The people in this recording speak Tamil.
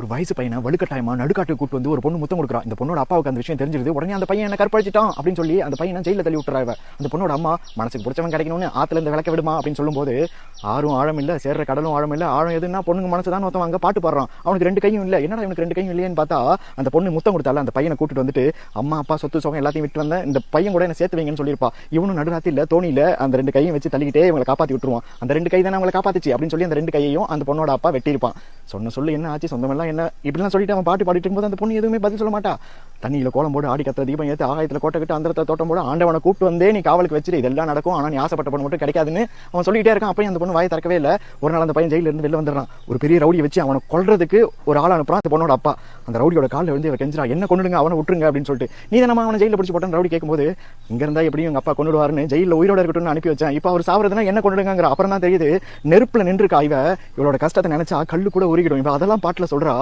ஒரு வயசு பையனை வலுக்கட்டாயமா நடுக்காட்டு கூட்டு வந்து ஒரு பொண்ணு முத்தம் கொடுக்குறான். இந்த பொண்ணோட அப்பாவுக்கு அந்த விஷயம் தெரிஞ்சிருது. உடனே அந்த பையன் என்ன கற்பழிச்சிட்டான் அப்படின்னு சொல்லி அந்த பையனை ஜெயில தள்ளி விட்டுறாங்க. அந்த பொண்ணோட அம்மா மனசுக்கு பிடிச்சவன் கிடைக்கணும்னு ஆத்துல இருந்து விளக்க விடுமா அப்படின்னு சொல்லும்போது, ஆறும் ஆழம் இல்ல, சேர்ற கடலும் ஆழம் இல்ல, ஆழம் எதுன்னா பொண்ணுங்க மனசு தான் ஒருத்தவங்க பாட்டு பாடுறான். அவனுக்கு 2 கையும் இல்ல, என்னடா இவனுக்கு 2 கையும் இல்லையேன்னு பார்த்தா அந்த பொண்ணு முத்தம் கொடுத்தால அந்த பையனை கூட்டிட்டு வந்துட்டு அம்மா அப்பா சொத்து சோகம் எல்லாத்தையும் விட்டு வந்தேன், இந்த பையன் கூட என்ன சேர்த்து வைங்கன்னு சொல்லியிருப்பா. இவனும் நடுராத்தி இல்ல தோணியில அந்த 2 கையும் வச்சு தள்ளிக்கிட்டே இவங்களை காப்பாத்தி விட்டுருவான். அந்த 2 கை தானே அவங்களை காப்பாத்துச்சு அப்படின்னு சொல்லி அந்த 2 கையையும் அந்த பொண்ணோட அப்பா வெட்டியிருப்பான். சொன்ன சொல்லு என்ன ஆச்சு, சொந்தமெல்லாம் என்ன இப்படிலாம் சொல்லிட்டு அவன் பாட்டு பாடிட்டு இருக்கும்போது அந்த பொண்ணு எதுவுமே பதில் சொல்ல மாட்டா. தண்ணியில கோலம் போடு, ஆடி கத்துற தீபம் ஏத்து, ஆகாயத்துல கோட்டை கட்டு, அந்தரத்தை தோட்டம் போடு, ஆண்டவனை கூப்பிட்டு வந்தே நீ காவலுக்கு வச்சிரு, இதெல்லாம் நடக்கும், ஆனா நீ ஆசைப்பட்ட பொண்ணு மட்டும் கிடைக்காதுன்னு அவன் சொல்லிட்டே இருக்கான். அப்பயும் அந்த பொண்ணு வாயை திறக்கவே இல்லை. ஒரு நாள் அந்த பையன் ஜெயில இருந்து வெளில வந்துடுறான். ஒரு பெரிய ரவுடியை வச்சு அவனை கொல்றதுக்கு ஒரு ஆள் அனுப்புறான் அந்த பொண்ணோட அப்பா. அந்த ரவுடியோட காலில் வந்து இவன் கெஞ்சிரா, என்ன கொண்டுடுங்க அவனை விட்டுருங்க அப்படின்னு சொல்லிட்டு. நீ தானே அவனை ஜெயில பிடிச்சி போட்டான்னு ரவுடி கேட்கும்போது, இங்க இருந்தா எப்படியும் எங்க அப்பா கொண்டுடுவாருன்னு ஜெயில உயிரோட இருக்கட்டும்னு அனுப்பி வச்சேன். இப்போ அவர் சாவறதுனா என்ன கொண்டுடுங்கிற. அப்புறம் தான் தெரியுது நெருப்புல நின்று இவ இவளோட கஷ்டத்தை நினைச்சா கல்லு கூட உருகிடும். இப்ப அதெல்லாம் பாட்டுல சொல்றா.